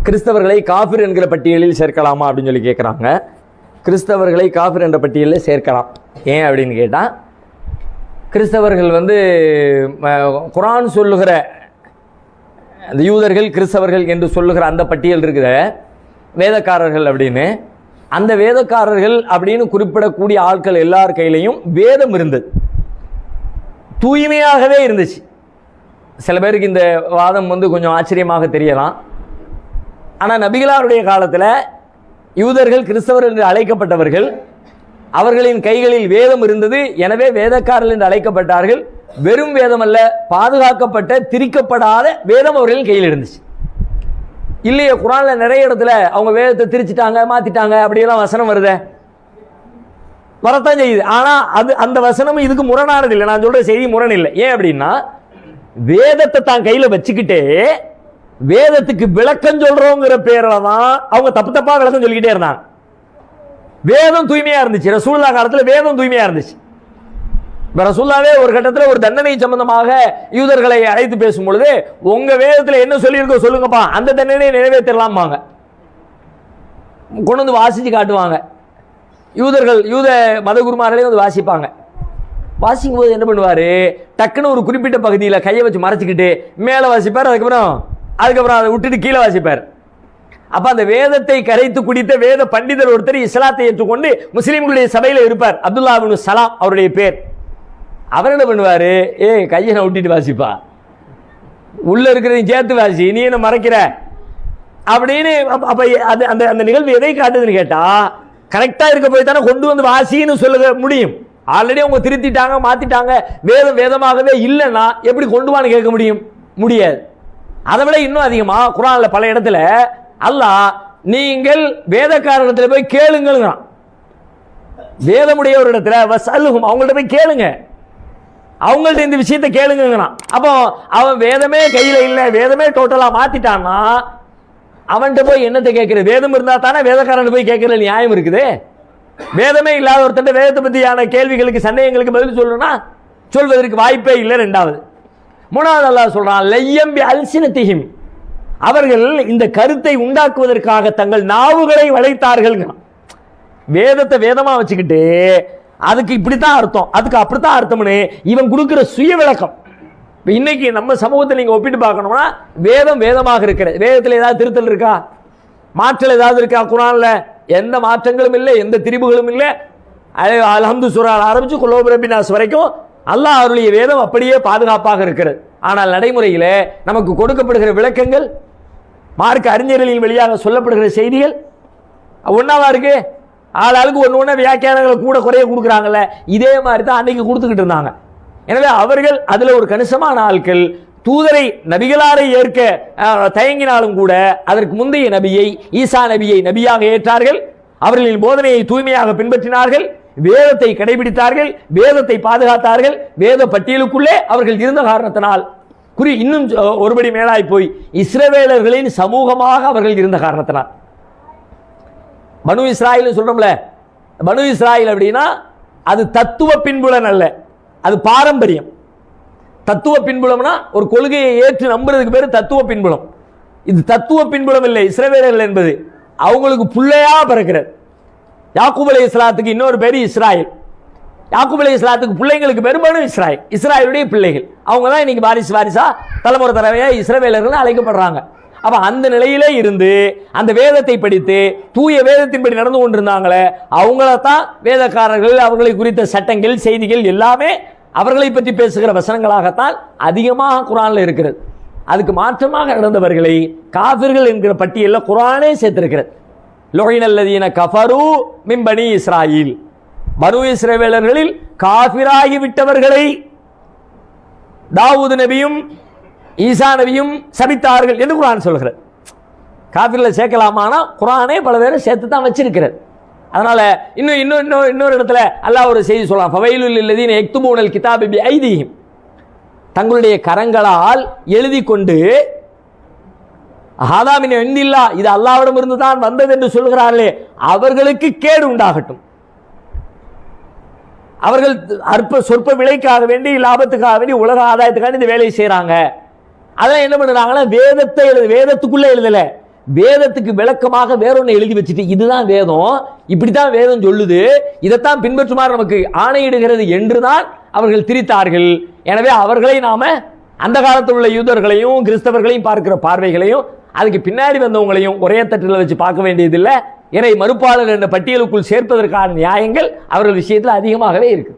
கிறிஸ்தவர்களை காஃபிர் என்கிற பட்டியலில் சேர்க்கலாமா அப்படின்னு சொல்லி கேட்குறாங்க. கிறிஸ்தவர்களை காஃபிர் என்ற பட்டியலில் சேர்க்கலாம். ஏன் அப்படின்னு கேட்டால், கிறிஸ்தவர்கள் குர்ஆன் சொல்லுகிற அந்த யூதர்கள் கிறிஸ்தவர்கள் என்று சொல்லுகிற அந்த பட்டியல் இருக்கிற வேதக்காரர்கள் அப்படின்னு, அந்த வேதக்காரர்கள் அப்படின்னு குறிப்பிடக்கூடிய ஆட்கள் எல்லார் கையிலையும் வேதம் இருந்தது, தூய்மையாகவே இருந்துச்சு. சில பேருக்கு இந்த வாதம் கொஞ்சம் ஆச்சரியமாக தெரியலாம். ஆனால் நபிகளாருடைய காலத்தில் யூதர்கள் கிறிஸ்தவர்கள் என்று அழைக்கப்பட்டவர்கள், அவர்களின் கைகளில் வேதம் இருந்தது. எனவே வேதக்காரர்கள் என்று அழைக்கப்பட்டார்கள். வெறும் வேதம் அல்ல, பாதுகாக்கப்பட்ட திரிக்கப்படாத வேதம் அவர்களின் கையில் இருந்துச்சு. இல்லையே, குர்ஆன்ல நிறைய இடத்துல அவங்க வேதத்தை திரிச்சிட்டாங்க, மாத்திட்டாங்க, அப்படியெல்லாம் வசனம் வருதே, வரத்தான் செய்யுது. ஆனால் அந்த வசனம் இதுக்கு முரணானது இல்லை. நான் சொல்ற செய்தி முரண் இல்லை. ஏன் அப்படின்னா, வேதத்தை தான் கையில் வச்சுக்கிட்டே வேதத்துக்கு விளக்கம் சொல்றோங்கிற பேரில் தான் அவங்க தப்பு தப்பா விளக்கம் சொல்லிக்கிட்டே இருந்தாங்க. வேதம் தூய்மையா இருந்துச்சு, ரசூலுல்லாஹ் காலத்தில் வேதம் தூய்மையா இருந்துச்சு. இப்போ ரசூலுல்லாஹ்வே ஒரு கட்டத்தில் ஒரு தண்டனை சம்பந்தமாக யூதர்களை அழைத்து பேசும் பொழுது, உங்க வேதத்தில் என்ன சொல்லியிருக்கோ சொல்லுங்கப்பா, அந்த தண்டனையை நிறைவேற்றலாமாங்க. கொண்டு வந்து வாசிச்சு காட்டுவாங்க. யூத மதகுருமார்களே வாசிப்பாங்க. வாசிக்கும் போது என்ன பண்ணுவார், டக்குன்னு ஒரு குறிப்பிட்ட பகுதியில் கையை வச்சு மறைச்சிக்கிட்டு மேலே வாசிப்பார், அதுக்கப்புறம் அதை விட்டுட்டு கீழே வாசிப்பார். அப்போ அந்த வேதத்தை கரைத்து குடித்த வேத பண்டிதர் ஒருத்தர் இஸ்லாத்தை ஏற்றுக்கொண்டு முஸ்லீம்களுடைய சபையில் இருப்பார். அப்துல்லா இப்னு சலாம் அவருடைய பேர். அவர் என்ன பண்ணுவார், கையை நான் விட்டுட்டு வாசிப்பா, உள்ள இருக்கிறதையும் சேர்த்து வாசி, நீ என்ன மறைக்கிற அப்படின்னு. அப்போ அந்த நிகழ்வு எதை காட்டுதுன்னு கேட்டால், கரெக்டாக இருக்க போய் தானே கொண்டு வந்து வாசின்னு சொல்ல முடியும். ஆல்ரெடி அவங்க திருத்திட்டாங்க, மாத்திட்டாங்க, வேதம் வேதமாகவே இல்லைன்னா எப்படி கொண்டு வான்னு கேட்க முடியாது. அதை விட இன்னும் அதிகமா குர்ஆன்ல பல இடத்துல அல்லாஹ் நீங்கள் வேதக்காரரிடத்துல போய் கேளுங்கிறான். வேதமுடைய ஒரு இடத்துல வஸல்ஹும், அவங்கள்ட்ட போய் கேளுங்க, அவங்கள்ட்ட இந்த விஷயத்தை கேளுங்கிறான். அப்போ அவன் வேதமே கையில இல்லை, வேதமே டோட்டலா மாத்திட்டான்னா அவன்கிட்ட போய் என்னத்தை கேட்கிற? வேதம் இருந்தா தானே வேதக்காரன் போய் கேட்கிற நியாயம் இருக்குது. வேதமே இல்லாத ஒருத்தர் வேதத்தை பற்றியான கேள்விகளுக்கு சந்தேகங்களுக்கு பதில் சொல்லணும்னா சொல்வதற்கு வாய்ப்பே இல்லை. ரெண்டாவது, மூணாவது அல்லாஹ் சொல்றான், லையம்பி அல்சினத்திஹிம், அவர்கள் இந்த கருத்தை உண்டாக்குவதற்காக தங்கள் நாவுகளை வளைத்தார்கள். வேதத்தை வேதமா வச்சுக்கிட்டு அதுக்கு இப்படித்தான் அர்த்தம், அதுக்கு அப்படித்தான் அர்த்தம்னு இவன் கொடுக்கிற சுய விளக்கம். இப்போ இன்னைக்கு நம்ம சமூகத்தில் நீங்க ஒப்பிட்டு பார்க்கணும்னா, வேதம் வேதமாக இருக்கிறது. வேதத்தில் ஏதாவது திருத்தல் இருக்கா, மாற்றல் ஏதாவது இருக்கா? குர்ஆன்ல எந்த மாற்றங்களும் இல்லை, எந்த திரிபுகளும் இல்லை. அல்ஹம்து சூரா ஆரம்பிச்சு குல் ரப்பின் நாஸ் வரைக்கும் அல்லாஹ் அருளிய வேதம் அப்படியே பாதுகாப்பாக இருக்கிறது. ஆனால் நடைமுறையில் நமக்கு கொடுக்கப்படுகிற விளக்கங்கள், மார்க்க அறிஞர்களின் வழியாக சொல்லப்படுகிற செய்திகள் ஒன்னாவா இருக்கு. ஆளுக்கு ஒன்று வியாக்கியானங்களை கூட குறைய கொடுக்குறாங்கல்ல, இதே மாதிரி தான் அன்னைக்கு கொடுத்துக்கிட்டு இருந்தாங்க. எனவே அவர்கள் அதில் ஒரு கணிசமான ஆட்கள் தூதரை நபிகளாரை ஏற்க தயங்கினாலும் கூட அதற்கு முந்தைய நபியை, ஈசா நபியை நபியாக ஏற்றார்கள். அவர்களின் போதனையை தூய்மையாக பின்பற்றினார்கள், வேதத்தை கடைபிடித்தார்கள், வேதத்தை பாதுகாத்தார்கள். வேத பட்டியலுக்குள்ளே அவர்கள் இருந்த காரணத்தினால் இன்னும் ஒருபடி மேலாய் போய் இஸ்ரவேலர்களின் சமூகமாக அவர்கள் இருந்த காரணத்தினால், பனு இஸ்ராயில் சொல்றோம்ல, பனு இஸ்ராயில் அப்படின்னா அது தத்துவ பின்புலன் அல்ல, அது பாரம்பரியம். தத்துவ பின்புலம்னா ஒரு கொள்கையை ஏற்று நம்புறதுக்கு பேர் தத்துவ பின்புலம். இது தத்துவ பின்புலம் இல்லை. இஸ்ரவேலர்கள் என்பது அவங்களுக்கு பிள்ளையா பிறக்கிறது. யாக்கூப் அலைஹிஸ்ஸலாத்துக்கு இன்னொரு பேர் இஸ்ராயல். யாக்கூப் அலைஹிஸ்ஸலாத்துக்கு பிள்ளைங்களுக்கு பேர் பனு இஸ்ராயல், இஸ்ராயலுடைய பிள்ளைகள். அவங்க தான் இன்னைக்கு வாரிசா தலைமுறை தலைமையா இஸ்ரவேலர்கள் அழைக்கப்படுறாங்க. அப்ப அந்த நிலையிலே இருந்து அந்த வேதத்தை படித்து தூய வேதத்தின்படி நடந்து கொண்டிருந்தாங்களே, அவங்களத்தான் வேதக்காரர்கள், அவர்களை குறித்த சட்டங்கள், செய்திகள் எல்லாமே அவர்களை பற்றி பேசுகிற வசனங்களாகத்தான் அதிகமாக குர்ஆன்ல இருக்கிறது. அதுக்கு மாற்றமாக நடந்தவர்களை காஃபிர்கள் என்கிற பட்டியலில் குர்ஆனே சேர்த்திருக்கிறது. லொஹினல்லதீன கஃபரு மின் பனி இஸ்ராயில், பனு இஸ்ரவேலர்களில் காஃபிராகி விட்டவர்களை தாவூது நபியும் ஈசா நபியும் சபித்தார்கள் என்று குர்ஆன் சொல்கிறது. காஃபிர்களை சேர்க்கலாமானா குர்ஆனே பல பேரை சேர்த்து தான் வச்சிருக்கிறது. அதனால இன்னொரு இடத்துல அல்லாஹ் ஒரு செய்தி சொல்லலாம், ஃபவைலுல் லில்லதீன யக்துபூனல் கிதாப பிஐதீஹிம், தங்களுடைய கரங்களால் எழுதி கொண்டு ஹாதா மின் இந்தில்லாஹ், இது அல்லாஹ்விடம் இருந்து தான் வந்தது என்று சொல்கிறார்களே, அவர்களுக்கு கேடு உண்டாகட்டும். அவர்கள் அற்ப சொற்ப விலைக்காக வேண்டி, லாபத்துக்காக வேண்டி, உலக ஆதாயத்துக்காக இந்த வேலையை செய்யறாங்க. அதான் என்ன பண்ணுறாங்கன்னா, வேதத்துக்குள்ள எழுதல, வேதத்துக்கு விளக்கமாக வேறொன்னு எழுதி வச்சுட்டு இதுதான் வேதம், இப்படித்தான் வேதம் சொல்லுது, இதைத்தான் பின்பற்றுமாறு நமக்கு ஆணையிடுகிறது என்றுதான் அவர்கள் திரித்தார்கள். எனவே அவர்களை நாம அந்த காலத்தில் உள்ள யூதர்களையும் கிறிஸ்தவர்களையும் பார்க்கிற பார்வைகளையும் அதுக்கு பின்னாடி வந்தவங்களையும் ஒரே தட்டில் வச்சு பார்க்க வேண்டியதில்லை. இறை மறுப்பாளர் என்ற பட்டியலுக்குள் சேர்ப்பதற்கான நியாயங்கள் அவர்கள் விஷயத்தில் அதிகமாகவே இருக்கு.